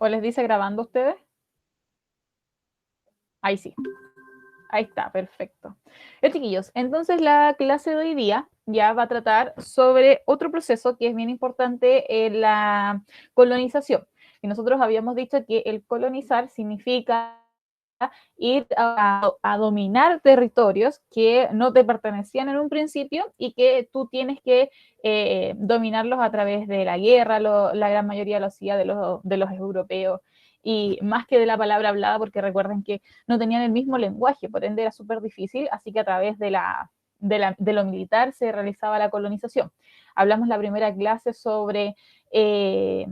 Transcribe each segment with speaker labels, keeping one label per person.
Speaker 1: ¿O les dice grabando a ustedes? Ahí sí. Ahí está, perfecto. Chiquillos, entonces la clase de hoy día ya va a tratar sobre otro proceso que es bien importante en la colonización. Y nosotros habíamos dicho que el colonizar significa ir a dominar territorios que no te pertenecían en un principio y que tú tienes que dominarlos a través de la guerra, la gran mayoría lo hacía de los europeos, y más que de la palabra hablada, porque recuerden que no tenían el mismo lenguaje, por ende era súper difícil, así que a través de lo militar se realizaba la colonización. Hablamos la primera clase sobre el,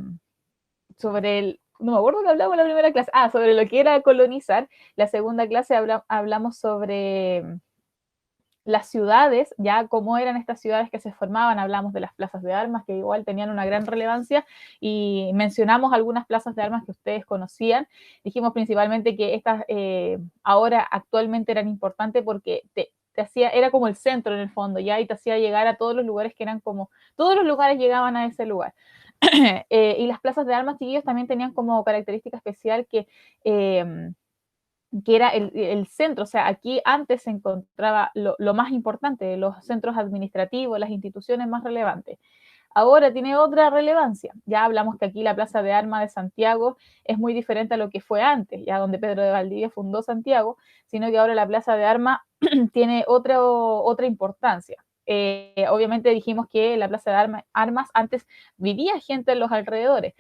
Speaker 1: no me acuerdo que hablamos en la primera clase, sobre lo que era colonizar. La segunda clase hablamos sobre las ciudades, ya cómo eran estas ciudades que se formaban, hablamos de las plazas de armas, que igual tenían una gran relevancia, y mencionamos algunas plazas de armas que ustedes conocían. Dijimos principalmente que estas ahora actualmente eran importantes porque te hacía, era como el centro en el fondo, ya, y te hacía llegar a todos los lugares que eran como, todos los lugares llegaban a ese lugar. Y las plazas de armas, chiquillos, también tenían como característica especial que era el centro, o sea, aquí antes se encontraba lo más importante, los centros administrativos, las instituciones más relevantes. Ahora tiene otra relevancia. Ya hablamos que aquí la Plaza de Armas de Santiago es muy diferente a lo que fue antes, ya donde Pedro de Valdivia fundó Santiago, sino que ahora la Plaza de Armas tiene otra importancia. Obviamente dijimos que la Plaza de Armas antes vivía gente en los alrededores.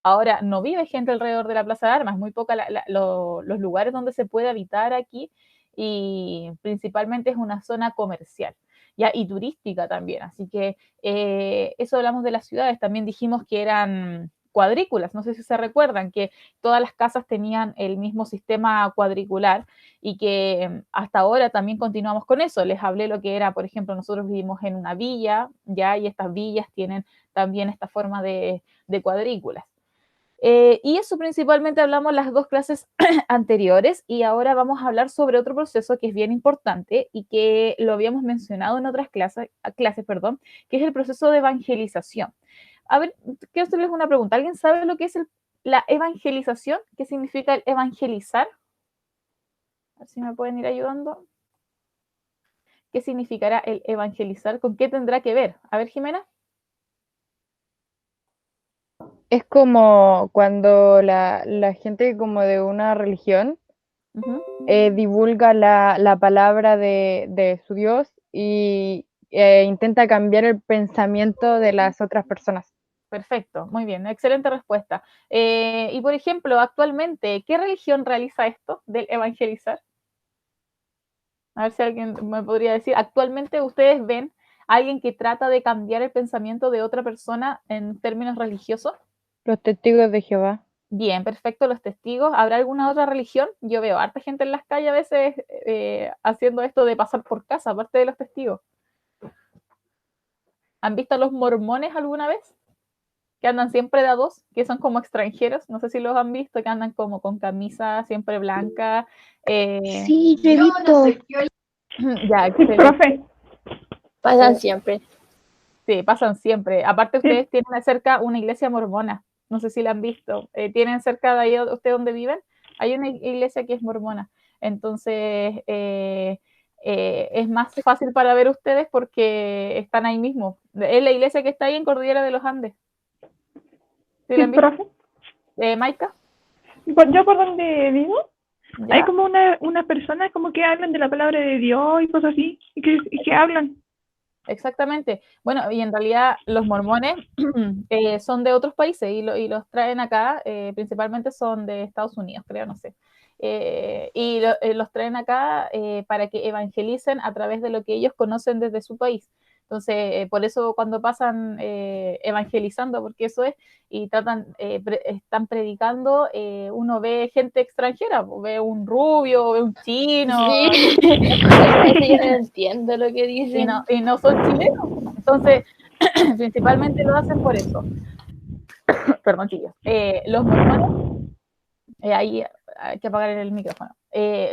Speaker 1: Ahora no vive gente alrededor de la Plaza de Armas, muy poca los lugares donde se puede habitar aquí, y principalmente es una zona comercial, ya, y turística también. Así que eso hablamos de las ciudades. También dijimos que eran cuadrículas, no sé si se recuerdan, que todas las casas tenían el mismo sistema cuadricular y que hasta ahora también continuamos con eso. Les hablé lo que era, por ejemplo, nosotros vivimos en una villa, ya, y estas villas tienen también esta forma de cuadrículas. Y eso principalmente hablamos las dos clases anteriores, y ahora vamos a hablar sobre otro proceso que es bien importante y que lo habíamos mencionado en otras clases, perdón, que es el proceso de evangelización. A ver, quiero hacerles una pregunta. ¿Alguien sabe lo que es la evangelización? ¿Qué significa el evangelizar? A ver si me pueden ir ayudando. ¿Qué significará el evangelizar? ¿Con qué tendrá que ver? A ver, Jimena.
Speaker 2: Es como cuando la gente como de una religión
Speaker 1: Ujú.
Speaker 2: divulga la palabra de su Dios y intenta cambiar el pensamiento de las otras personas.
Speaker 1: Perfecto, muy bien, excelente respuesta. Y por ejemplo, actualmente, ¿qué religión realiza esto del evangelizar? A ver si alguien me podría decir. Actualmente, ¿ustedes ven a alguien que trata de cambiar el pensamiento de otra persona en términos religiosos?
Speaker 2: Los testigos de Jehová.
Speaker 1: Bien, perfecto, los testigos. ¿Habrá alguna otra religión? Yo veo harta gente en las calles a veces haciendo esto de pasar por casa, aparte de los testigos. ¿Han visto a los mormones alguna vez? Que andan siempre de a dos, que son como extranjeros, no sé si los han visto, que andan como con camisa siempre blanca. eh,
Speaker 2: Sí, yo he visto.
Speaker 1: ya,
Speaker 3: Sí,
Speaker 1: excelente.
Speaker 3: profe,
Speaker 2: Pasan
Speaker 1: Eh,
Speaker 2: siempre.
Speaker 1: sí, pasan siempre. Aparte,
Speaker 3: sí,
Speaker 1: ustedes tienen cerca una iglesia mormona, no sé si la han visto. ¿Tienen cerca de ahí ustedes donde viven? Hay una iglesia que es mormona. Entonces, es más fácil para ver ustedes porque están ahí mismo. Es la iglesia que está ahí en Cordillera de los Andes. ¿Sí la
Speaker 3: sí,
Speaker 1: han visto?
Speaker 3: profe.
Speaker 1: Maika,
Speaker 3: Yo por donde vivo, hay
Speaker 1: ¿ya?
Speaker 3: como una persona como que hablan de la palabra de Dios y cosas así, y que hablan.
Speaker 1: Exactamente. Bueno, y en realidad los mormones son de otros países y los traen acá, principalmente son de Estados Unidos, creo, no sé. Los traen acá para que evangelicen a través de lo que ellos conocen desde su país. Entonces, por eso cuando pasan evangelizando, porque eso es, y están predicando, uno ve gente extranjera, ve un rubio, ve un chino,
Speaker 2: Sí, a veces yo no entiendo lo que dicen.
Speaker 1: y no son chilenos. Entonces, principalmente lo hacen por eso. Perdón, chicos. Los mormones, ahí hay que apagar el micrófono.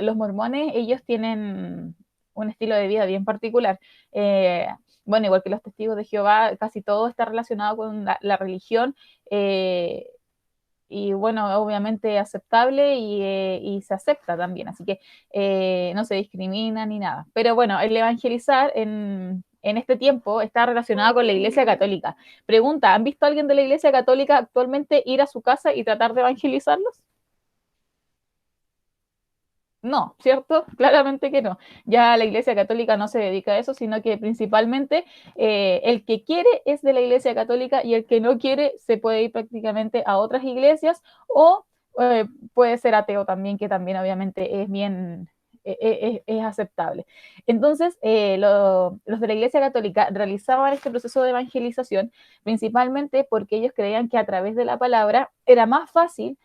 Speaker 1: Los mormones, ellos tienen un estilo de vida bien particular. Eh, bueno, igual que los testigos de Jehová, casi todo está relacionado con la religión. Eh, y bueno, obviamente aceptable y se acepta también, así que no se discrimina ni nada. Pero bueno, el evangelizar en este tiempo está relacionado con la Iglesia Católica. Pregunta, ¿han visto a alguien de la Iglesia Católica actualmente ir a su casa y tratar de evangelizarlos? No, ¿cierto? Claramente que no. Ya la Iglesia Católica no se dedica a eso, sino que principalmente el que quiere es de la Iglesia Católica y el que no quiere se puede ir prácticamente a otras iglesias o puede ser ateo también, que también obviamente es bien, es aceptable. Entonces, los de la Iglesia Católica realizaban este proceso de evangelización principalmente porque ellos creían que a través de la palabra era más fácil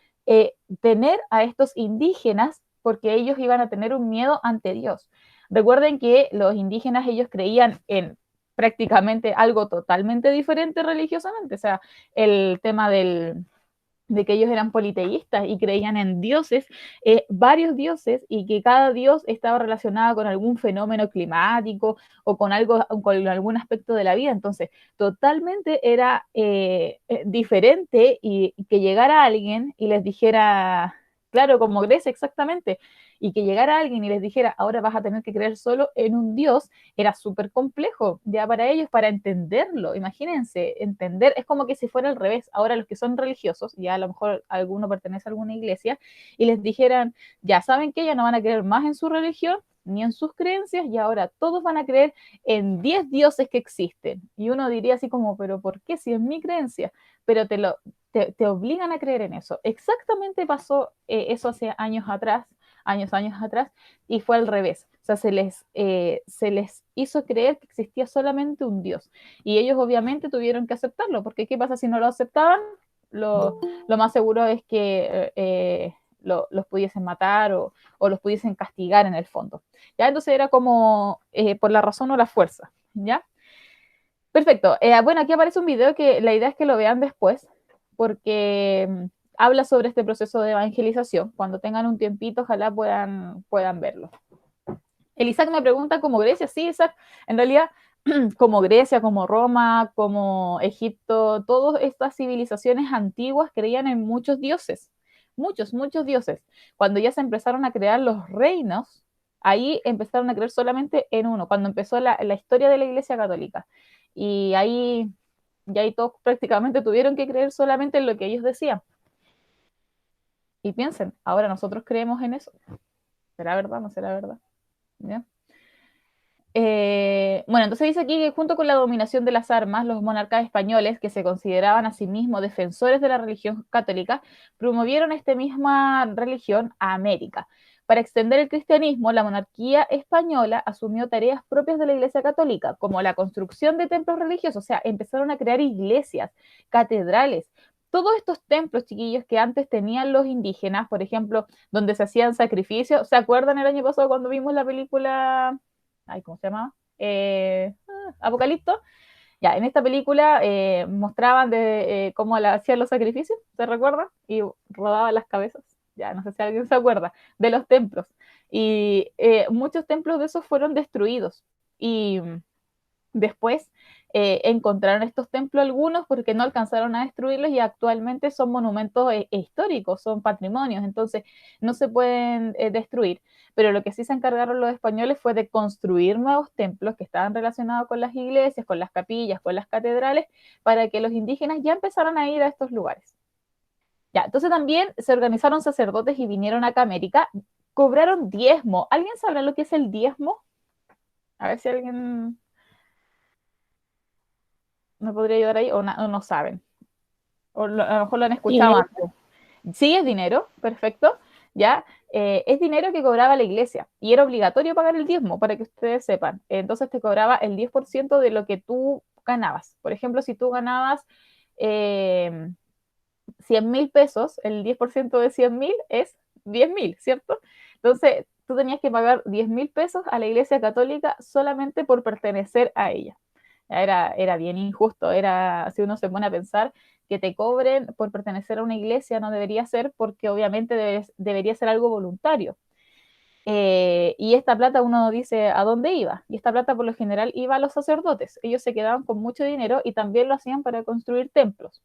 Speaker 1: tener a estos indígenas porque ellos iban a tener un miedo ante Dios. Recuerden que los indígenas, ellos creían en prácticamente algo totalmente diferente religiosamente, o sea, el tema de que ellos eran politeístas y creían en dioses, varios dioses, y que cada dios estaba relacionado con algún fenómeno climático o con algo, con algún aspecto de la vida. Entonces, totalmente era diferente y que llegara alguien y les dijera, claro, como Grecia exactamente, y que llegara alguien y les dijera, ahora vas a tener que creer solo en un dios, era súper complejo ya para ellos, para entenderlo. Imagínense, entender, es como que si fuera al revés. Ahora los que son religiosos, ya a lo mejor alguno pertenece a alguna iglesia, y les dijeran, ya saben que ya no van a creer más en su religión ni en sus creencias, y ahora todos van a creer en 10 dioses que existen. Y uno diría así como, pero ¿por qué si es mi creencia? Pero te obligan a creer en eso. Exactamente pasó eso hace años atrás, y fue al revés. O sea, se les hizo creer que existía solamente un Dios. Y ellos obviamente tuvieron que aceptarlo, porque ¿qué pasa si no lo aceptaban? Lo más seguro es que los pudiesen matar o, los pudiesen castigar en el fondo. ¿Ya? Entonces era como por la razón o la fuerza. ¿Ya? Perfecto. Bueno, aquí aparece un video que la idea es que lo vean después, porque habla sobre este proceso de evangelización. Cuando tengan un tiempito, ojalá puedan verlo. El Isaac me pregunta como Grecia, sí, Isaac, en realidad como Grecia, como Roma, como Egipto, todas estas civilizaciones antiguas creían en muchos dioses, muchos dioses. Cuando ya se empezaron a crear los reinos, ahí empezaron a creer solamente en uno, cuando empezó la historia de la Iglesia Católica. Y ahí todos prácticamente tuvieron que creer solamente en lo que ellos decían. Y piensen, ahora nosotros creemos en eso. ¿Será verdad? ¿No será verdad? ¿Ya? Bueno, entonces dice aquí que junto con la dominación de las armas, los monarcas españoles, que se consideraban a sí mismos defensores de la religión católica, promovieron esta misma religión a América. Para extender el cristianismo, la monarquía española asumió tareas propias de la Iglesia Católica, como la construcción de templos religiosos, o sea, empezaron a crear iglesias, catedrales. Todos estos templos, chiquillos, que antes tenían los indígenas, por ejemplo, donde se hacían sacrificios, ¿se acuerdan el año pasado cuando vimos la película? Ay, ¿cómo se llama? Apocalipto. Ya, en esta película mostraban de cómo hacían los sacrificios, ¿se recuerda? Y rodaban las cabezas. Ya, no sé si alguien se acuerda, de los templos. Y muchos templos de esos fueron destruidos. Y después encontraron estos templos algunos porque no alcanzaron a destruirlos y actualmente son monumentos históricos, son patrimonios, entonces no se pueden destruir. Pero lo que sí se encargaron los españoles fue de construir nuevos templos que estaban relacionados con las iglesias, con las capillas, con las catedrales, para que los indígenas ya empezaran a ir a estos lugares. Ya, entonces también se organizaron sacerdotes y vinieron acá a América, cobraron diezmo. ¿Alguien sabrá lo que es el diezmo? A ver si alguien me podría ayudar ahí o no saben. O a lo mejor lo han escuchado
Speaker 3: Dinero.
Speaker 1: antes. Sí, es dinero, perfecto, ¿ya? Es dinero que cobraba la iglesia y era obligatorio pagar el diezmo, para que ustedes sepan. Entonces te cobraba el 10% de lo que tú ganabas. Por ejemplo, si tú ganabas 100.000 pesos, el 10% de 100.000 es 10.000, ¿cierto? Entonces tú tenías que pagar 10.000 pesos a la iglesia católica solamente por pertenecer a ella. Era bien injusto, si uno se pone a pensar, que te cobren por pertenecer a una iglesia no debería ser, porque obviamente debería ser algo voluntario. Y esta plata uno dice a dónde iba, y esta plata por lo general iba a los sacerdotes, ellos se quedaban con mucho dinero y también lo hacían para construir templos.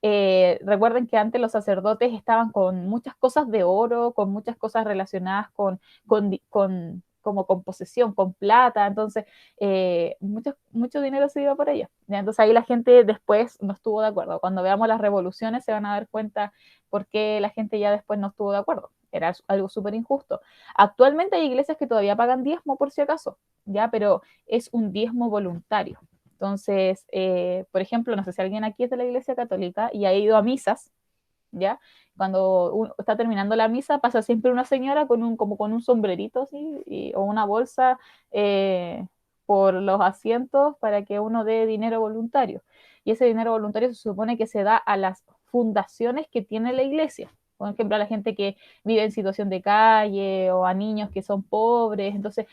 Speaker 1: Recuerden que antes los sacerdotes estaban con muchas cosas de oro, con muchas cosas relacionadas como con posesión, con plata, entonces mucho dinero se iba por allá. ¿Ya? Entonces ahí la gente después no estuvo de acuerdo. Cuando veamos las revoluciones se van a dar cuenta por qué la gente ya después no estuvo de acuerdo. Era algo súper injusto. Actualmente hay iglesias que todavía pagan diezmo por si acaso, ¿ya? Pero es un diezmo voluntario. Entonces, por ejemplo, no sé si alguien aquí es de la Iglesia Católica y ha ido a misas, ¿ya? Cuando uno está terminando la misa, pasa siempre una señora como con un sombrerito así, o una bolsa por los asientos para que uno dé dinero voluntario. Y ese dinero voluntario se supone que se da a las fundaciones que tiene la iglesia. Por ejemplo, a la gente que vive en situación de calle o a niños que son pobres. Entonces,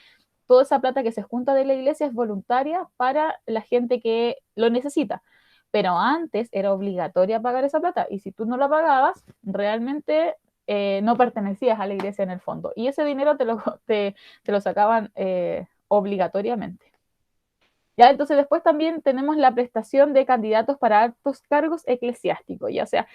Speaker 1: toda esa plata que se junta de la iglesia es voluntaria para la gente que lo necesita. Pero antes era obligatoria pagar esa plata y si tú no la pagabas, realmente no pertenecías a la iglesia en el fondo. Y ese dinero te lo sacaban obligatoriamente. Ya, entonces después también tenemos la prestación de candidatos para altos cargos eclesiásticos, ya sea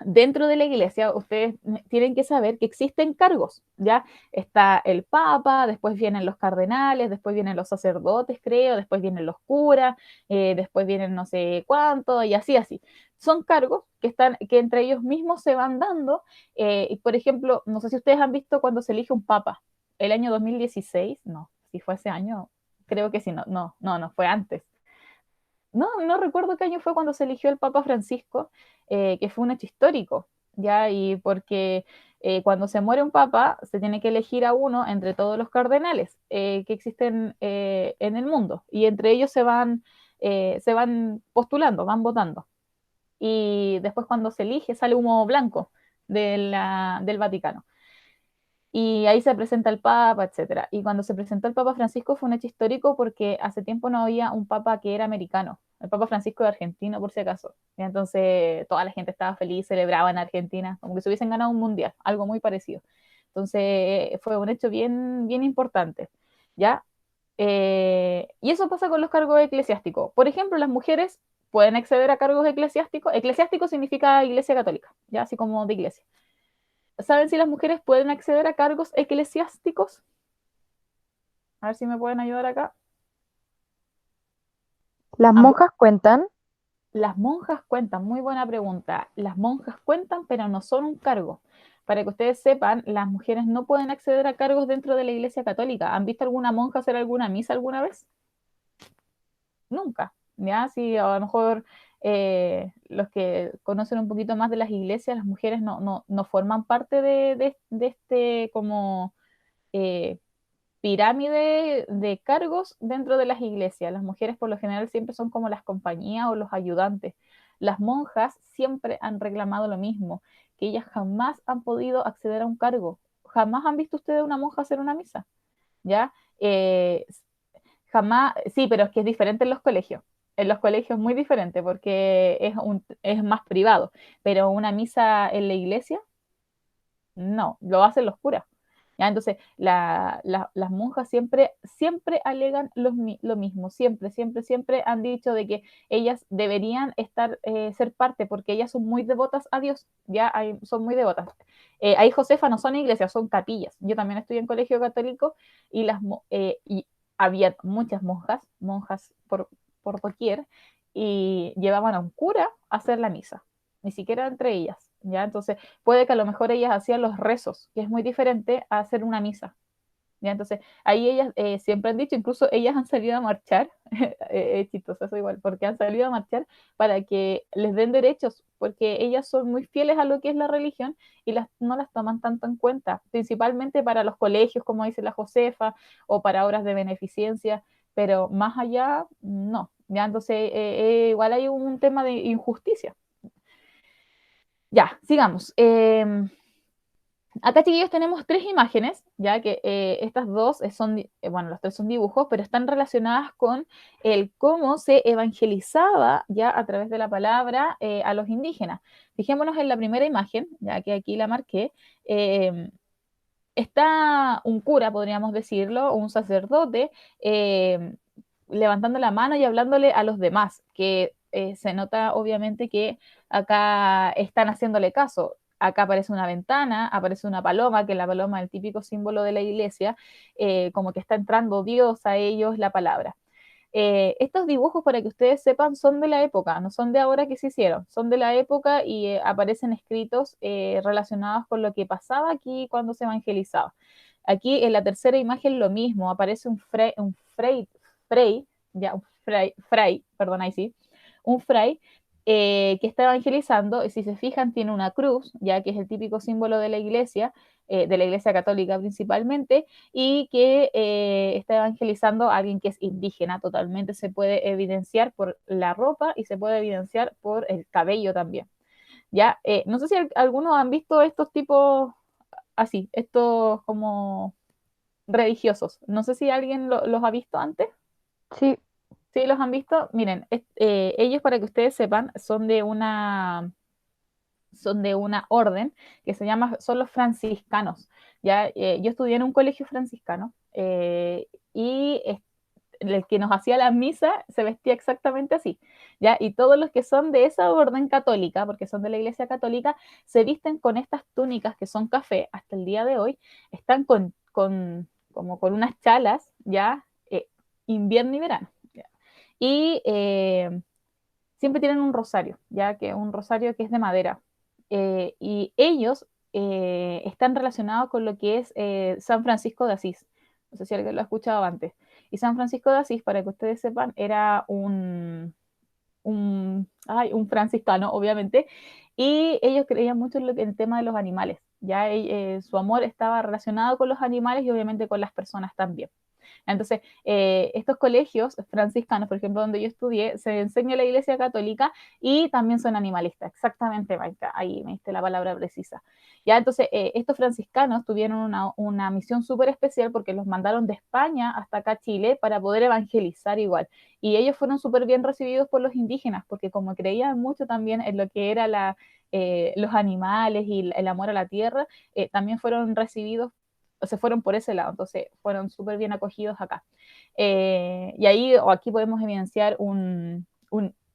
Speaker 1: dentro de la iglesia ustedes tienen que saber que existen cargos, ¿ya? Está el papa, después vienen los cardenales, después vienen los sacerdotes, creo, después vienen los curas, después vienen no sé cuánto, y así, así. Son cargos que entre ellos mismos se van dando, y por ejemplo, no sé si ustedes han visto cuando se elige un papa, el año 2016, no, si fue ese año, creo que sí, no, fue antes. No recuerdo qué año fue cuando se eligió el Papa Francisco, que fue un hecho histórico, ¿ya? Y porque cuando se muere un papa, se tiene que elegir a uno entre todos los cardenales que existen en el mundo, y entre ellos se van postulando, van votando. Y después cuando se elige sale humo blanco del Vaticano. Y ahí se presenta el Papa, etcétera. Y cuando se presentó el Papa Francisco fue un hecho histórico porque hace tiempo no había un Papa que era americano. El Papa Francisco de Argentina, por si acaso. Y entonces toda la gente estaba feliz, celebraba en Argentina, como que se hubiesen ganado un mundial, algo muy parecido. Entonces fue un hecho bien, bien importante. ¿Ya? Y eso pasa con los cargos eclesiásticos. Por ejemplo, las mujeres pueden acceder a cargos eclesiásticos. Eclesiástico significa iglesia católica, ya así como de iglesia. ¿Saben si las mujeres pueden acceder a cargos eclesiásticos? A ver si me pueden ayudar acá.
Speaker 2: ¿Las monjas cuentan?
Speaker 1: Las monjas cuentan, muy buena pregunta. Las monjas cuentan, pero no son un cargo. Para que ustedes sepan, las mujeres no pueden acceder a cargos dentro de la Iglesia Católica. ¿Han visto alguna monja hacer alguna misa alguna vez? Nunca. ¿Ya? Si a lo mejor los que conocen un poquito más de las iglesias, las mujeres no forman parte de este como eh, pirámide de cargos dentro de las iglesias. Las mujeres por lo general siempre son como las compañías o los ayudantes. Las monjas siempre han reclamado lo mismo, que ellas jamás han podido acceder a un cargo. Jamás han visto ustedes una monja hacer una misa, ¿ya? Jamás, sí, pero es que es diferente en los colegios. En los colegios es muy diferente porque es más privado, pero una misa en la iglesia, no, lo hacen los curas. ¿Ya? Entonces, las monjas siempre alegan lo mismo, siempre han dicho de que ellas deberían ser parte, porque ellas son muy devotas a Dios, son muy devotas. Ahí Josefa no son iglesias, son capillas. Yo también estoy en colegio católico y había muchas monjas por doquier, y llevaban a un cura a hacer la misa, ni siquiera entre ellas. ¿Ya? Entonces, puede que a lo mejor ellas hacían los rezos, que es muy diferente a hacer una misa. ¿Ya? Entonces, ahí ellas siempre han dicho, incluso ellas han salido a marchar, es chistoso eso igual, porque han salido a marchar para que les den derechos, porque ellas son muy fieles a lo que es la religión y no las toman tanto en cuenta, principalmente para los colegios, como dice la Josefa, o para obras de beneficencia, pero más allá, no. ¿Ya? Entonces, igual hay un tema de injusticia. Ya, sigamos. Acá, chiquillos, tenemos tres imágenes, ya que estas dos bueno, los tres son dibujos, pero están relacionadas con el cómo se evangelizaba ya a través de la palabra a los indígenas. Fijémonos en la primera imagen, ya que aquí la marqué. Está un cura, podríamos decirlo, o un sacerdote, levantando la mano y hablándole a los demás, que se nota obviamente que acá están haciéndole caso. Acá aparece una ventana, aparece una paloma, que la paloma es el típico símbolo de la iglesia, como que está entrando Dios a ellos, la palabra. Estos dibujos, para que ustedes sepan, son de la época, no son de ahora que se hicieron, son de la época y aparecen escritos relacionados con lo que pasaba aquí cuando se evangelizaba. Aquí en la tercera imagen lo mismo, aparece fray, perdón, ahí sí, un fray que está evangelizando, y si se fijan tiene una cruz, ya que es el típico símbolo de la iglesia católica principalmente, y que está evangelizando a alguien que es indígena, totalmente se puede evidenciar por la ropa y se puede evidenciar por el cabello también. Ya, no sé si algunos han visto estos tipos así, estos como religiosos. No sé si alguien los ha visto antes.
Speaker 2: Sí,
Speaker 1: Sí, los han visto. Miren, ellos, para que ustedes sepan, son de una orden que se llama, son los franciscanos. ¿Ya? Yo estudié en un colegio franciscano y el que nos hacía la misa se vestía exactamente así, ¿ya? Y todos los que son de esa orden católica, porque son de la iglesia católica, se visten con estas túnicas que son café hasta el día de hoy, están como con unas chalas, ¿ya? Invierno y verano. ¿Ya? Y siempre tienen un rosario, ya que un rosario que es de madera. Y ellos están relacionados con lo que es San Francisco de Asís. No sé si alguien lo ha escuchado antes. Y San Francisco de Asís, para que ustedes sepan, era un franciscano, obviamente, y ellos creían mucho en el tema de los animales. Ya su amor estaba relacionado con los animales y obviamente con las personas también. Entonces, estos colegios franciscanos, por ejemplo, donde yo estudié, se enseña la Iglesia Católica y también son animalistas. Exactamente, Maika, ahí me diste la palabra precisa. Ya, entonces, estos franciscanos tuvieron una misión súper especial porque los mandaron de España hasta acá a Chile para poder evangelizar igual. Y ellos fueron súper bien recibidos por los indígenas porque como creían mucho también en lo que era los animales y el amor a la tierra, también fueron recibidos o se fueron por ese lado, entonces fueron súper bien acogidos acá. Y ahí o aquí podemos evidenciar un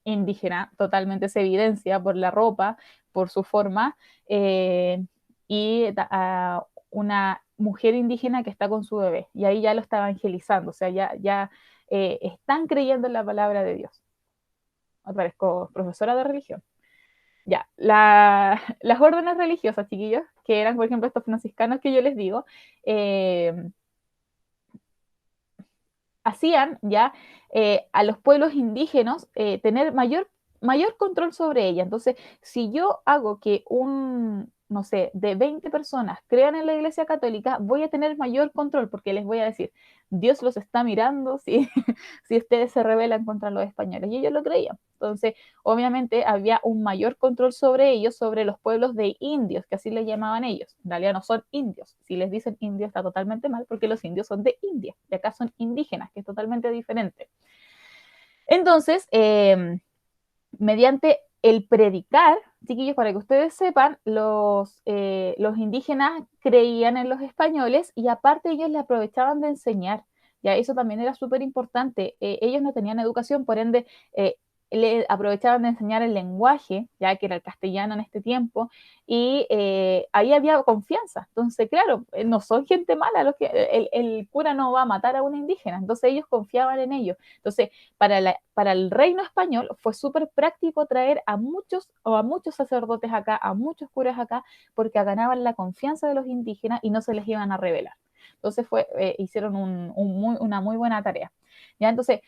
Speaker 1: indígena, totalmente se evidencia por la ropa, por su forma, y una mujer indígena que está con su bebé, y ahí ya lo está evangelizando, o sea, ya están creyendo en la palabra de Dios. Otra vez, como profesora de religión. Ya, las órdenes religiosas, chiquillos, que eran, por ejemplo, estos franciscanos que yo les digo, eh, hacían ya a los pueblos indígenas tener mayor control sobre ella. Entonces, si yo hago que no sé, de 20 personas crean en la Iglesia Católica, voy a tener mayor control porque les voy a decir, Dios los está mirando si, si ustedes se rebelan contra los españoles. Y ellos lo creían. Entonces, obviamente había un mayor control sobre ellos, sobre los pueblos de indios, que así les llamaban ellos. En realidad no son indios. Si les dicen indios está totalmente mal porque los indios son de India y acá son indígenas, que es totalmente diferente. Entonces, mediante el predicar, chiquillos, para que ustedes sepan, los indígenas creían en los españoles y aparte ellos le aprovechaban de enseñar. Ya eso también era súper importante. Ellos no tenían educación, por ende, le aprovechaban de enseñar el lenguaje, ya que era el castellano en este tiempo, y ahí había confianza. Entonces, claro, no son gente mala, el cura no va a matar a un indígena, entonces ellos confiaban en ellos. Entonces, para el reino español fue súper práctico traer a muchos sacerdotes acá, a muchos curas acá, porque ganaban la confianza de los indígenas y no se les iban a rebelar. Entonces hicieron una muy buena tarea. ¿Ya? Entonces,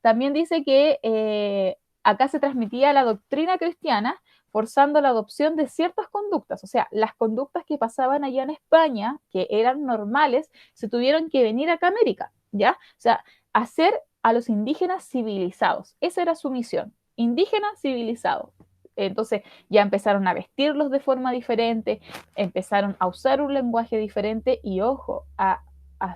Speaker 1: también dice que acá se transmitía la doctrina cristiana forzando la adopción de ciertas conductas, o sea, las conductas que pasaban allá en España, que eran normales, se tuvieron que venir acá a América, ¿ya? O sea, hacer a los indígenas civilizados, esa era su misión, indígenas civilizados. Entonces ya empezaron a vestirlos de forma diferente, empezaron a usar un lenguaje diferente y ojo, a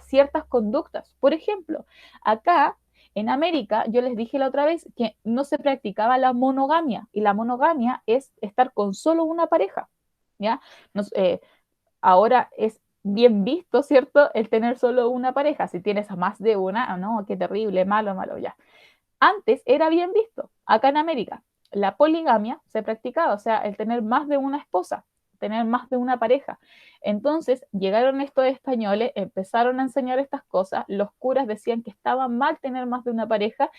Speaker 1: ciertas conductas. Por ejemplo, acá en América, yo les dije la otra vez que no se practicaba la monogamia y la monogamia es estar con solo una pareja, ¿ya? Ahora es bien visto, ¿cierto? El tener solo una pareja. Si tienes a más de una, no, qué terrible, malo, malo, ya. antes era bien visto. Acá en América, la poligamia se practicaba, o sea, el tener más de una esposa, tener más de una pareja. Entonces llegaron estos españoles, empezaron a enseñar estas cosas, los curas decían que estaba mal tener más de una pareja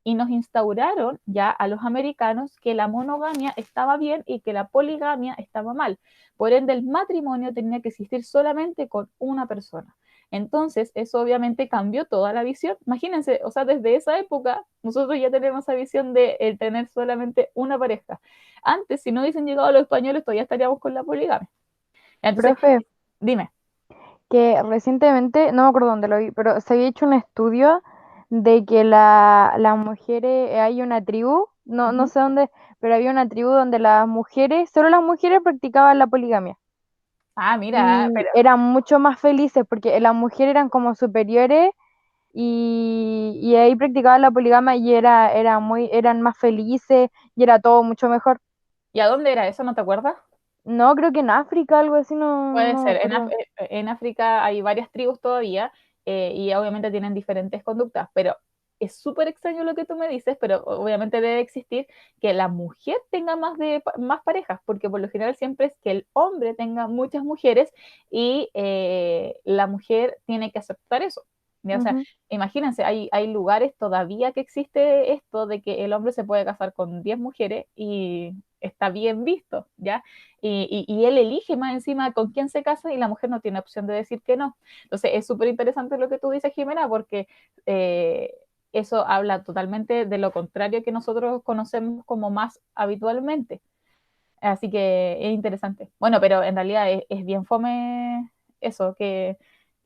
Speaker 1: y nos instauraron ya a los americanos que la monogamia estaba bien y que la poligamia estaba mal. Por ende, el matrimonio tenía que existir solamente con una persona. Entonces, eso obviamente cambió toda la visión. Imagínense, o sea, desde esa época nosotros ya tenemos esa visión de el tener solamente una pareja. Antes, si no hubiesen llegado los españoles, todavía estaríamos con la poligamia. Entonces,
Speaker 2: Profe,
Speaker 1: dime.
Speaker 2: que recientemente, no me acuerdo dónde lo vi, pero se había hecho un estudio de que las mujeres, hay una tribu, no sé dónde, pero había una tribu donde las mujeres, solo las mujeres practicaban la poligamia.
Speaker 1: Ah, mira,
Speaker 2: Y
Speaker 1: pero
Speaker 2: eran mucho más felices porque las mujeres eran como superiores y ahí practicaban la poligamia y eran más felices y era todo mucho mejor.
Speaker 1: ¿y a dónde era eso? ¿No te acuerdas?
Speaker 2: No, creo que en África, algo así,
Speaker 1: Puede
Speaker 2: no me
Speaker 1: ser.
Speaker 2: acuerdo.
Speaker 1: En África hay varias tribus todavía y obviamente tienen diferentes conductas, pero es súper extraño lo que tú me dices, pero obviamente debe existir que la mujer tenga más parejas, porque por lo general siempre es que el hombre tenga muchas mujeres y la mujer tiene que aceptar eso. ¿Ya? O sea,
Speaker 2: Ujú.
Speaker 1: imagínense, hay lugares todavía que existe esto de que el hombre se puede casar con 10 mujeres y está bien visto, ¿ya? Y él elige más encima con quién se casa y la mujer no tiene opción de decir que no. Entonces es súper interesante lo que tú dices, Jimena, porque eso habla totalmente de lo contrario que nosotros conocemos como más habitualmente. Así que es interesante. Bueno, pero en realidad es bien fome eso, que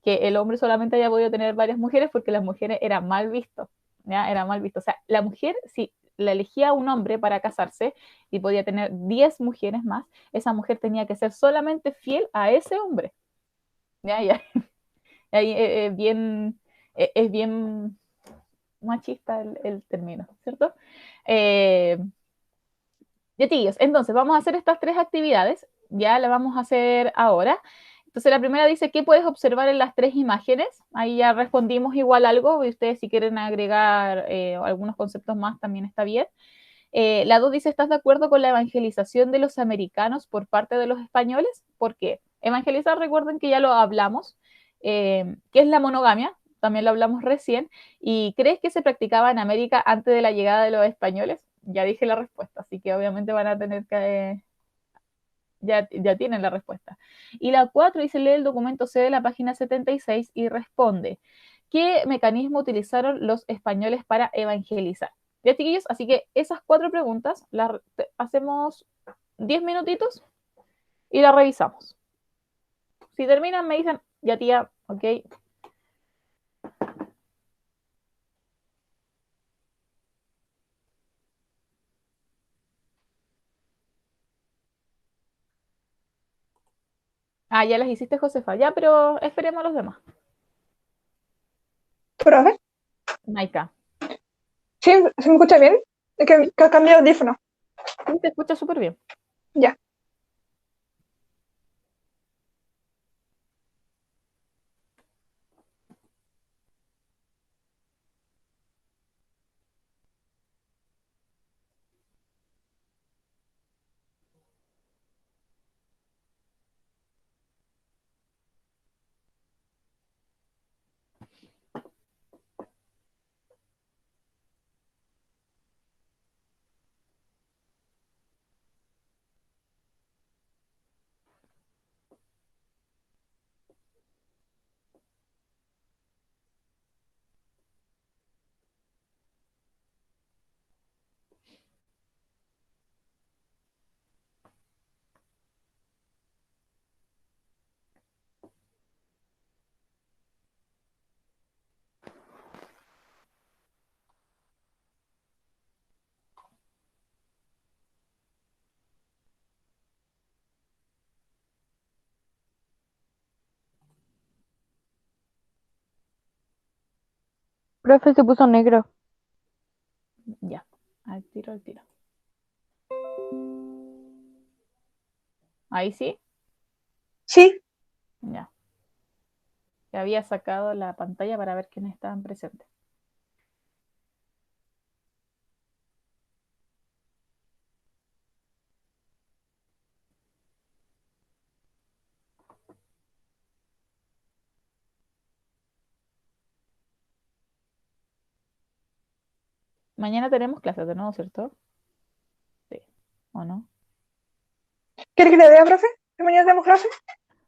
Speaker 1: el hombre solamente haya podido tener varias mujeres porque las mujeres eran mal visto, ¿ya? Era mal visto. O sea, la mujer, si la elegía un hombre para casarse y podía tener 10 mujeres más, esa mujer tenía que ser solamente fiel a ese hombre, ¿ya? Y ahí es bien machista el término, ¿cierto? Eh, ya, tíos, entonces vamos a hacer estas tres actividades, ya las vamos a hacer ahora. Entonces la primera dice, ¿qué puedes observar en las tres imágenes? Ahí ya respondimos igual algo, y ustedes si quieren agregar algunos conceptos más también está bien. La dos dice, ¿estás de acuerdo con la evangelización de los americanos por parte de los españoles? ¿Por qué? Evangelizar, recuerden que ya lo hablamos. ¿Qué es la monogamia? También lo hablamos recién. ¿Y crees que se practicaba en América antes de la llegada de los españoles? Ya dije la respuesta, así que obviamente van a tener que, ya tienen la respuesta. Y la 4 dice, lee el documento C de la página 76 y responde, ¿qué mecanismo utilizaron los españoles para evangelizar? Ya, chiquillos, así que esas cuatro preguntas las hacemos 10 minutitos y las revisamos. Si terminan, me dicen, ya tía, ok. Ah, ya las hiciste, Josefa, ya, pero esperemos a los demás.
Speaker 3: Profe,
Speaker 1: Maika,
Speaker 3: ¿sí? ¿Se me escucha bien? Es que ha cambiado de audífono.
Speaker 1: sí, te escucha súper bien.
Speaker 3: Ya.
Speaker 2: Profe se puso negro.
Speaker 1: Ya, al tiro, al tiro. Ahí sí,
Speaker 3: Sí,
Speaker 1: ya. Ya había sacado la pantalla para ver quiénes estaban presentes. Mañana tenemos clases de nuevo, ¿cierto? Sí. ¿O no?
Speaker 3: ¿Quiere que le vea, profe? ¿Que mañana tenemos clase?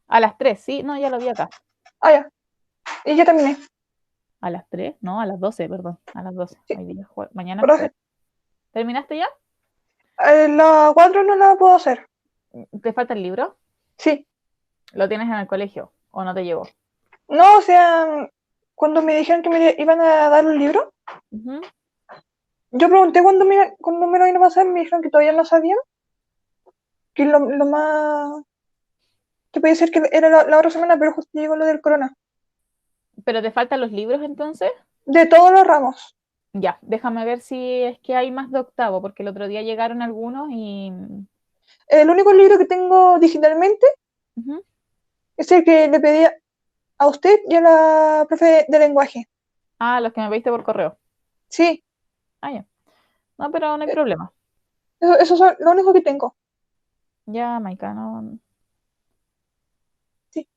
Speaker 1: A las 3, sí. No, ya lo vi acá.
Speaker 3: Ah, ya. Y ya terminé.
Speaker 1: ¿A las 3? No, a las 12, perdón. A las 12.
Speaker 3: Sí,
Speaker 1: Hoy día, mañana es
Speaker 3: profe.
Speaker 1: jueves. ¿Terminaste ya?
Speaker 3: La 4 no la puedo hacer.
Speaker 1: ¿Te falta el libro?
Speaker 3: Sí.
Speaker 1: ¿Lo tienes en el colegio o no te llegó?
Speaker 3: No, o sea, cuando me dijeron que me iban a dar un libro,
Speaker 1: Ujú.
Speaker 3: yo pregunté cuándo me lo iban a pasar, me dijeron que todavía no sabían, que lo más que puede ser que era la otra semana, pero justo llegó lo del corona.
Speaker 1: ¿Pero te faltan los libros entonces?
Speaker 3: De todos los ramos.
Speaker 1: Ya, déjame ver si es que hay más de octavo, porque el otro día llegaron algunos y...
Speaker 3: El único libro que tengo digitalmente
Speaker 1: Ujú.
Speaker 3: es el que le pedí a usted y a la profe de lenguaje.
Speaker 1: Ah, los que me pediste por correo.
Speaker 3: Sí,
Speaker 1: Ah, ya. No, pero no hay
Speaker 3: eh,
Speaker 1: problema.
Speaker 3: eso es lo único que tengo.
Speaker 1: Ya, Maika, no...
Speaker 3: Sí,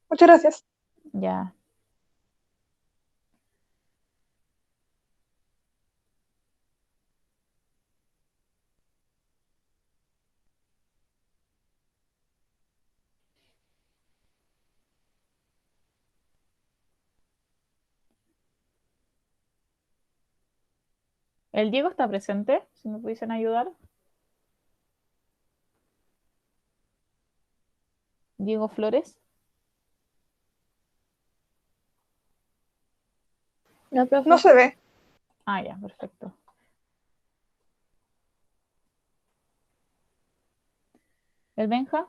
Speaker 3: muchas gracias.
Speaker 1: Ya. ¿El Diego está presente? Si me pudiesen ayudar. Diego Flores.
Speaker 2: No,
Speaker 3: No
Speaker 2: profe.
Speaker 3: se ve.
Speaker 1: Ah, ya, perfecto. ¿El Benja?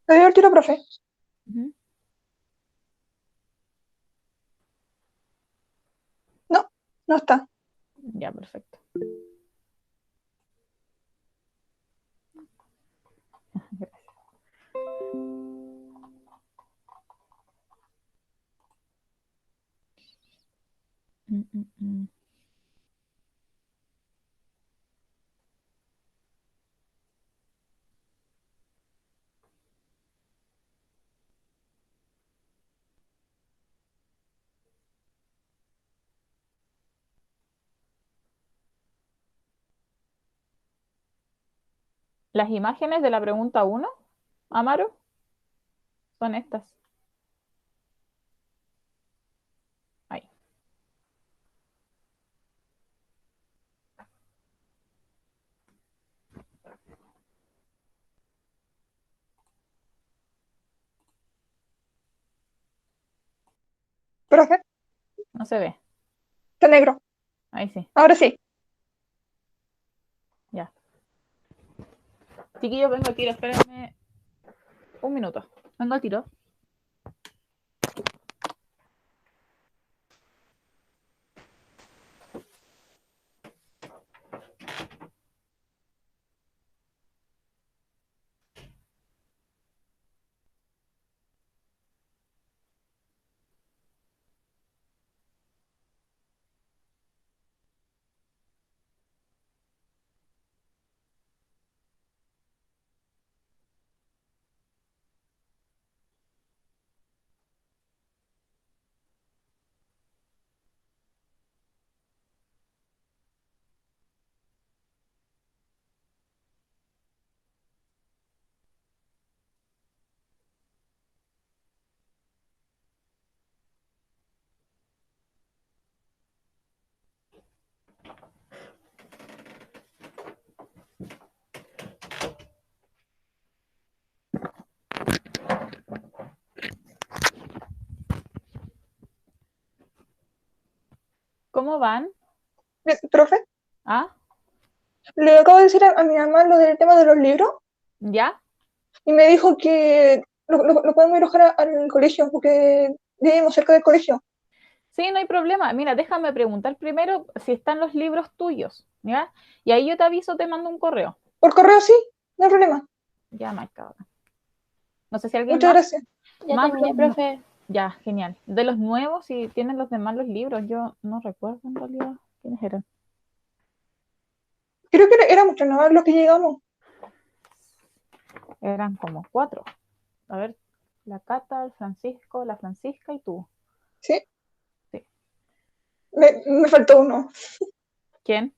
Speaker 3: Le doy el tiro, profe.
Speaker 1: Ujú.
Speaker 3: No, no está.
Speaker 1: Ya, perfecto. Gracias. Mm, mm, mm. Las imágenes de la pregunta uno, Amaro, son estas. Ahí.
Speaker 3: Profe,
Speaker 1: No se ve.
Speaker 3: está negro.
Speaker 1: Ahí sí.
Speaker 3: Ahora sí.
Speaker 1: Ya. Chiquillos, vengo al tiro. Espérenme un minuto. Vengo al tiro. ¿Cómo van?
Speaker 3: Profe,
Speaker 1: ¿Ah?
Speaker 3: le acabo de decir a mi mamá lo del tema de los libros
Speaker 1: ¿Ya?
Speaker 3: y me dijo que lo podemos ir a buscar al colegio porque vivimos cerca del colegio.
Speaker 1: Sí, no hay problema. Mira, déjame preguntar primero si están los libros tuyos, ¿ya? Y ahí yo te aviso, te mando un correo.
Speaker 3: Por correo sí, no hay problema.
Speaker 1: Ya, Maika. No sé si alguien
Speaker 3: Muchas
Speaker 1: más,
Speaker 3: gracias.
Speaker 2: Ya
Speaker 1: más
Speaker 2: terminé, profe.
Speaker 1: Ya, genial. De los nuevos, si tienen los demás los libros, yo no recuerdo en realidad quiénes eran.
Speaker 3: Creo que era mucho los que llegamos.
Speaker 1: Eran como cuatro. A ver, la Cata, el Francisco, la Francisca y tú.
Speaker 3: ¿Sí?
Speaker 1: Sí.
Speaker 3: Me faltó uno.
Speaker 1: ¿Quién?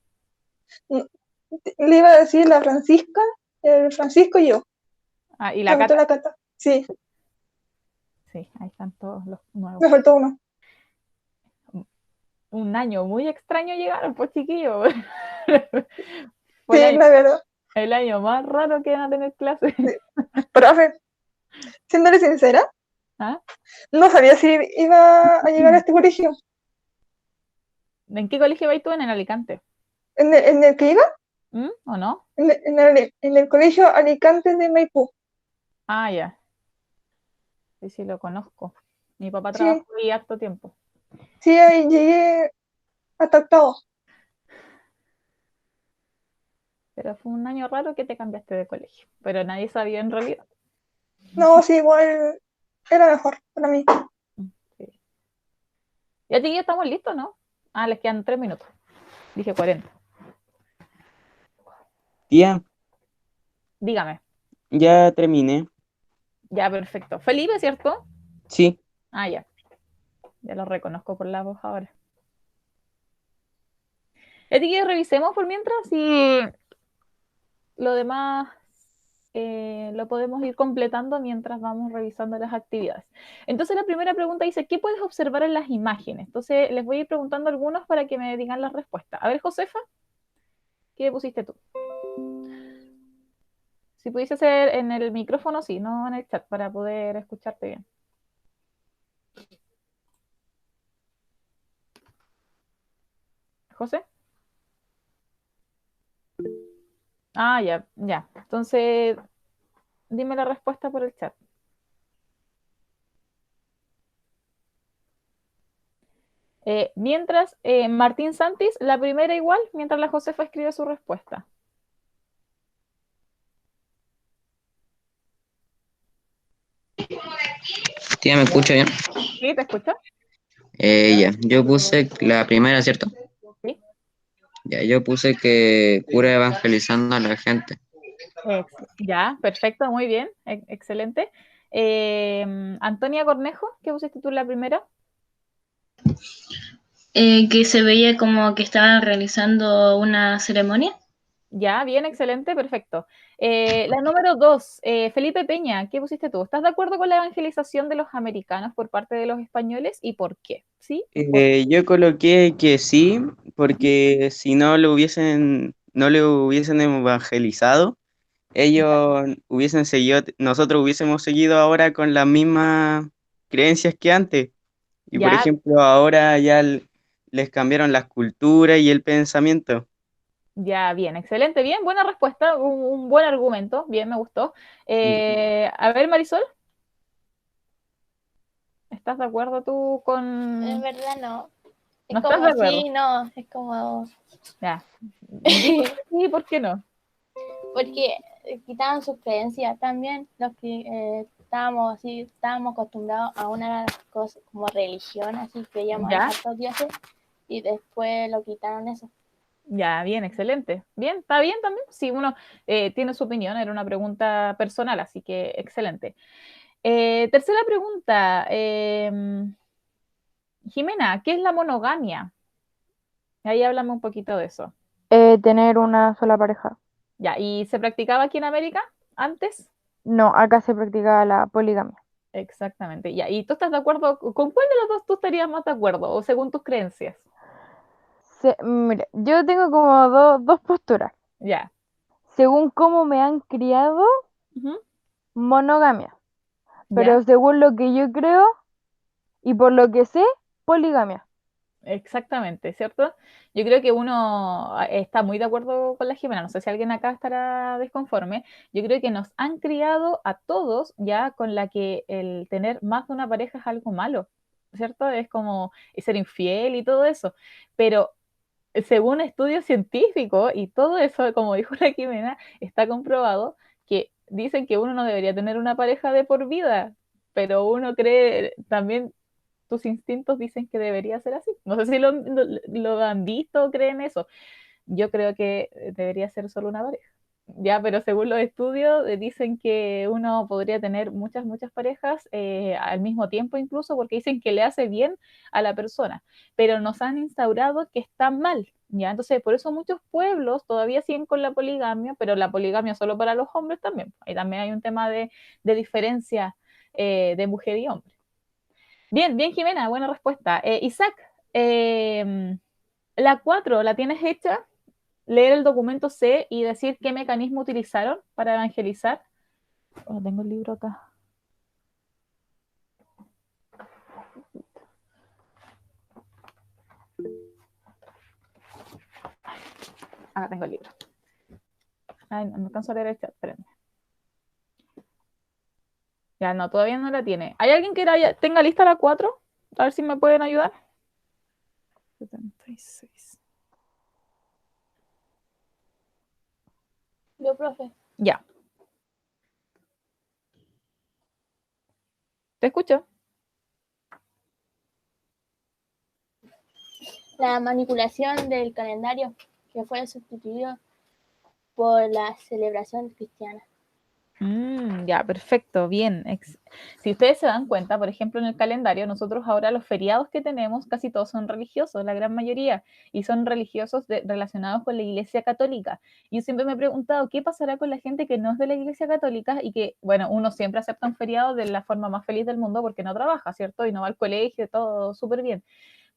Speaker 3: Le iba a decir la Francisca, el Francisco y yo.
Speaker 1: Ah, y
Speaker 3: Me
Speaker 1: la
Speaker 3: faltó
Speaker 1: Cata.
Speaker 3: la Cata. Sí,
Speaker 1: Sí, ahí están todos los nuevos.
Speaker 3: me faltó uno.
Speaker 1: Un año muy extraño llegaron, pues chiquillos. Fue
Speaker 3: Sí, la verdad.
Speaker 1: el año más raro que van a tener clases.
Speaker 3: Sí. Profe, siéndole sincera,
Speaker 1: ¿Ah?
Speaker 3: no sabía si iba a llegar a este colegio.
Speaker 1: ¿En qué colegio vais tú? En Alicante.
Speaker 3: En el que iba,
Speaker 1: ¿O no?
Speaker 3: en el colegio Alicante de Maipú.
Speaker 1: Ah, ya. Sí, sí, lo conozco. Mi papá
Speaker 3: Sí,
Speaker 1: trabajó ahí harto tiempo.
Speaker 3: sí, ahí llegué hasta octavo.
Speaker 1: Pero fue un año raro que te cambiaste de colegio. Pero nadie sabía en realidad.
Speaker 3: No, sí, igual era mejor para mí.
Speaker 1: Sí. Ya chiquillos, estamos listos, ¿no? Ah, les quedan 3 minutos. Dije 40.
Speaker 4: Tía,
Speaker 1: Dígame.
Speaker 4: ya terminé.
Speaker 1: Ya, perfecto. Felipe, ¿cierto?
Speaker 4: Sí,
Speaker 1: Ah, ya. Ya lo reconozco por la voz ahora. Así que revisemos por mientras y lo demás lo podemos ir completando mientras vamos revisando las actividades. Entonces la primera pregunta dice, ¿qué puedes observar en las imágenes? Entonces les voy a ir preguntando algunos para que me digan las respuestas. A ver, Josefa, ¿qué pusiste tú? Si pudiese hacer en el micrófono, sí, no en el chat, para poder escucharte bien. ¿José? Ah, ya, ya. Entonces, dime la respuesta por el chat. Mientras, Martín Santis, la primera igual, mientras la Josefa escribe su respuesta.
Speaker 4: tía, ¿me escucha bien?
Speaker 1: ¿Sí? ¿Te escucho?
Speaker 4: Ya, yo puse la primera, ¿cierto?
Speaker 1: Sí.
Speaker 4: Ya, yo puse que cura evangelizando a la gente.
Speaker 1: Ya, perfecto, muy bien, excelente. Antonia Cornejo, ¿qué pusiste tú en la primera?
Speaker 5: Que se veía como que estaban realizando una ceremonia.
Speaker 1: Ya, bien, excelente, perfecto. La número 2, Felipe Peña, ¿qué pusiste tú? ¿Estás de acuerdo con la evangelización de los americanos por parte de los españoles y por qué? ¿Sí?
Speaker 4: Yo coloqué que sí, porque si no le hubiesen evangelizado, ellos hubiesen seguido, nosotros hubiésemos seguido ahora con las mismas creencias que antes. Y por
Speaker 1: Ya,
Speaker 4: ejemplo, ahora ya les cambiaron las culturas y el pensamiento.
Speaker 1: ya, bien, excelente, bien, buena respuesta, un buen argumento, bien, me gustó. A ver, Marisol, ¿estás de acuerdo tú
Speaker 6: En
Speaker 1: con...
Speaker 6: verdad no. Es
Speaker 1: ¿No estás de
Speaker 6: como
Speaker 1: acuerdo?
Speaker 6: sí, no, es como
Speaker 1: Ya. Di por qué sí, ¿por qué no?
Speaker 6: porque quitaban sus creencias también, los que estábamos así, estábamos acostumbrados a una cosa como religión, así creíamos en
Speaker 1: Ya,
Speaker 6: hartos dioses y después lo quitaron eso.
Speaker 1: ya, bien, excelente. Bien, está bien también. Si uno tiene su opinión, era una pregunta personal, así que excelente. Tercera pregunta. Jimena, ¿qué es la monogamia? Ahí hablamos un poquito de eso.
Speaker 2: Tener una sola pareja.
Speaker 1: Ya, ¿y se practicaba aquí en América antes?
Speaker 2: No, acá se practica la poligamia.
Speaker 1: Exactamente. Ya, ¿y tú estás de acuerdo? ¿Con cuál de los dos tú estarías más de acuerdo? O según tus creencias.
Speaker 2: Mira, yo tengo como dos posturas.
Speaker 1: Ya.
Speaker 2: Según cómo me han criado,
Speaker 1: Ujú.
Speaker 2: monogamia.
Speaker 1: Ya.
Speaker 2: Pero según lo que yo creo y por lo que sé, poligamia.
Speaker 1: Exactamente, ¿cierto? Yo creo que uno está muy de acuerdo con la Jimena, no sé si alguien acá estará desconforme. Yo creo que nos han criado a todos ya con la que el tener más de una pareja es algo malo, ¿cierto? Es como ser infiel y todo eso. Pero según estudios científicos y todo eso, como dijo la Jimena, está comprobado que dicen que uno no debería tener una pareja de por vida, pero uno cree también tus instintos dicen que debería ser así. No sé si lo han visto o creen eso. Yo creo que debería ser solo una pareja. Ya, pero según los estudios dicen que uno podría tener muchas parejas al mismo tiempo incluso porque dicen que le hace bien a la persona, pero nos han instaurado que está mal, ¿ya? Entonces, por eso muchos pueblos todavía siguen con la poligamia, pero la poligamia solo para los hombres también. Ahí también hay un tema de diferencia de mujer y hombre. Bien, bien, Jimena, buena respuesta. Isaac, la 4, ¿la tienes hecha? Leer el documento C y decir qué mecanismo utilizaron para evangelizar. Oh, tengo el libro acá. Acá tengo el libro. Ay, no alcanzo a leer el chat, espérenme. Ya, no, todavía no la tiene. ¿Hay alguien que tenga lista la 4? A ver si me pueden ayudar. 76.
Speaker 6: Yo, profe.
Speaker 1: Ya. ¿Te escucho?
Speaker 6: La manipulación del calendario que fue sustituido por la celebración cristiana.
Speaker 1: Ya, perfecto, bien. Si ustedes se dan cuenta, por ejemplo, en el calendario, nosotros ahora los feriados que tenemos, casi todos son religiosos, la gran mayoría, y son religiosos relacionados con la Iglesia Católica. Yo siempre me he preguntado, ¿qué pasará con la gente que no es de la Iglesia Católica y que, bueno, uno siempre acepta un feriado de la forma más feliz del mundo porque no trabaja, ¿cierto? Y no va al colegio, todo súper bien.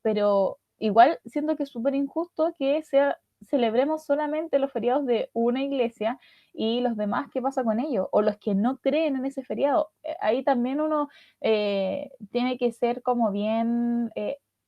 Speaker 1: Pero igual siento que es súper injusto que celebremos solamente los feriados de una iglesia y los demás, ¿qué pasa con ellos? O los que no creen en ese feriado. Ahí también uno tiene que ser como bien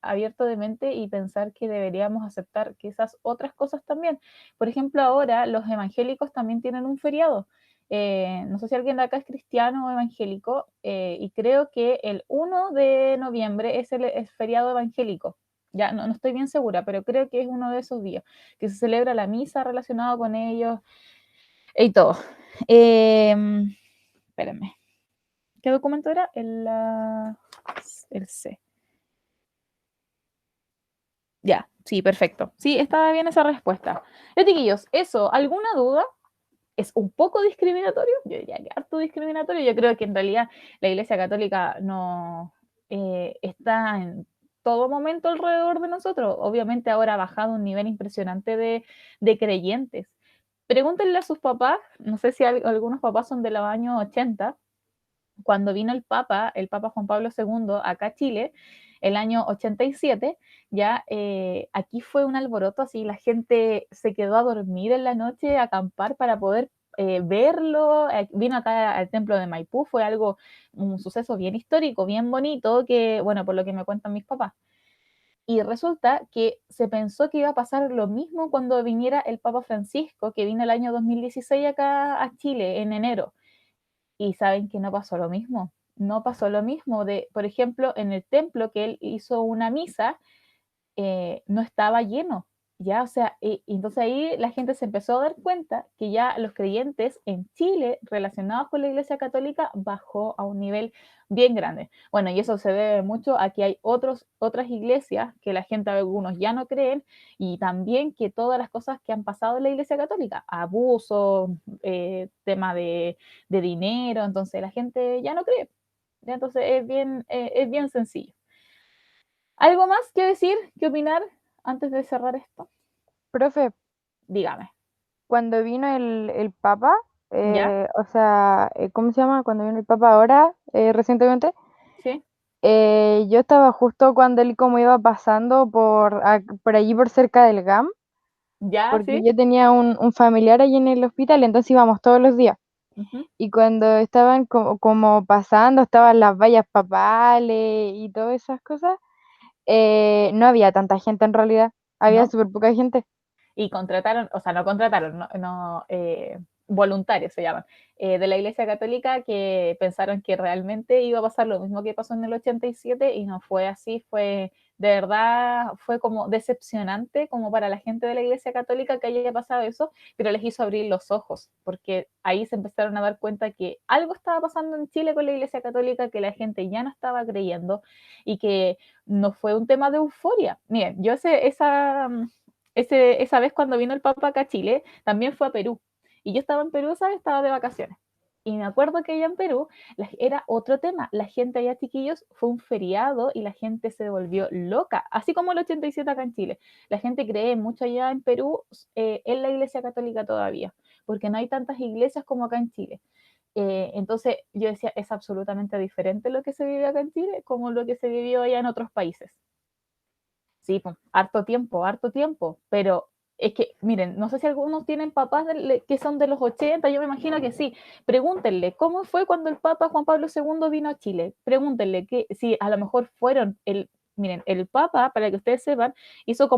Speaker 1: abierto de mente y pensar que deberíamos aceptar que esas otras cosas también. Por ejemplo, ahora los evangélicos también tienen un feriado. No sé si alguien de acá es cristiano o evangélico, y creo que el 1 de noviembre es el feriado evangélico. Ya no estoy bien segura, pero creo que es uno de esos días que se celebra la misa relacionada con ellos y todo. Espérenme. ¿Qué documento era? El C. Ya, sí, perfecto. Sí, estaba bien esa respuesta. Chiquillos, eso, ¿alguna duda? ¿Es un poco discriminatorio? Yo diría que harto discriminatorio. Yo creo que en realidad la Iglesia Católica no está en todo momento alrededor de nosotros. Obviamente ahora ha bajado un nivel impresionante de creyentes. Pregúntenle a sus papás, no sé si algunos papás son de los años 80, cuando vino el Papa Juan Pablo II, acá a Chile, el año 87, ya aquí fue un alboroto, así la gente se quedó a dormir en la noche, a acampar para poder verlo. Vino acá al templo de Maipú, fue un suceso bien histórico, bien bonito, que, bueno, por lo que me cuentan mis papás. Y resulta que se pensó que iba a pasar lo mismo cuando viniera el Papa Francisco, que vino el año 2016 acá a Chile, en enero. Y saben que no pasó lo mismo. No pasó lo mismo. Por ejemplo, en el templo que él hizo una misa, no estaba lleno. Ya, o sea, entonces ahí la gente se empezó a dar cuenta que ya los creyentes en Chile relacionados con la Iglesia Católica bajó a un nivel bien grande. Bueno, y eso se debe mucho a que hay otras iglesias que la gente, algunos ya no creen, y también que todas las cosas que han pasado en la Iglesia Católica, abuso, tema de dinero, entonces la gente ya no cree. ¿Ya? Entonces es bien sencillo. ¿Algo más que decir, que opinar antes de cerrar esto?
Speaker 2: Profe,
Speaker 1: Dígame.
Speaker 2: cuando vino el Papa,
Speaker 1: ¿Ya?
Speaker 2: o sea, ¿cómo se llama? Cuando vino el Papa ahora, recientemente,
Speaker 1: ¿Sí?
Speaker 2: yo estaba justo cuando él como iba pasando por allí por cerca del GAM,
Speaker 1: ¿Ya?
Speaker 2: porque
Speaker 1: ¿Sí?
Speaker 2: yo tenía un familiar allí en el hospital, entonces íbamos todos los días.
Speaker 1: Ujú.
Speaker 2: Y cuando estaban como pasando, estaban las vallas papales y todas esas cosas, no había tanta gente en realidad, había
Speaker 1: ¿No?
Speaker 2: súper poca gente.
Speaker 1: Y contrataron, o sea, no contrataron, voluntarios se llaman, de la Iglesia Católica, que pensaron que realmente iba a pasar lo mismo que pasó en el 87 y no fue así, de verdad, fue como decepcionante como para la gente de la Iglesia Católica que haya pasado eso, pero les hizo abrir los ojos, porque ahí se empezaron a dar cuenta que algo estaba pasando en Chile con la Iglesia Católica, que la gente ya no estaba creyendo y que no fue un tema de euforia. Miren, yo esa vez cuando vino el Papa acá a Chile, también fue a Perú. Y yo estaba en Perú, ¿sabes? Estaba de vacaciones. Y me acuerdo que allá en Perú era otro tema. La gente allá, chiquillos, fue un feriado y la gente se volvió loca, así como el 87 acá en Chile. La gente cree mucho allá en Perú en la Iglesia Católica todavía, porque no hay tantas iglesias como acá en Chile. Entonces yo decía, es absolutamente diferente lo que se vive acá en Chile como lo que se vivió allá en otros países. Sí, pues, harto tiempo, pero es que, miren, no sé si algunos tienen papás que son de los 80, yo me imagino que sí. Pregúntenle, ¿cómo fue cuando el Papa Juan Pablo II vino a Chile? Pregúntenle que si a lo mejor fueron miren, el Papa, para que ustedes sepan, hizo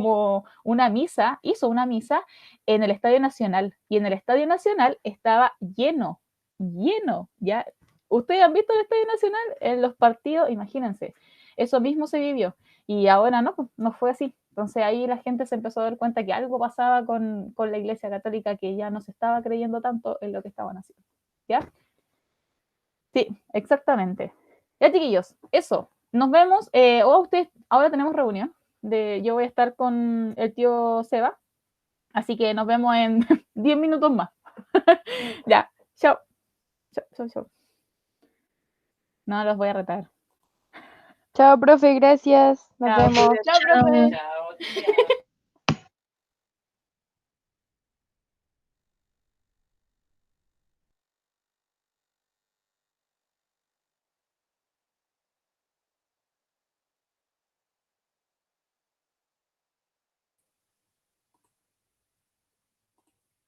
Speaker 1: una misa en el Estadio Nacional, y en el Estadio Nacional estaba lleno, ¿ya? ¿Ustedes han visto el Estadio Nacional? En los partidos, imagínense, eso mismo se vivió. Y ahora no, pues, no fue así. Entonces ahí la gente se empezó a dar cuenta que algo pasaba con la Iglesia Católica, que ya no se estaba creyendo tanto en lo que estaban haciendo. ¿Ya? Sí, exactamente. Ya, chiquillos, eso. Nos vemos. Ustedes, ahora tenemos reunión. Yo voy a estar con el tío Seba. Así que nos vemos en 10 minutos más. Ya, chao. Chao. No los voy a retar.
Speaker 2: Chao, profe, gracias. Nos
Speaker 1: Chao,
Speaker 2: vemos.
Speaker 1: chao, profe.
Speaker 5: Chao.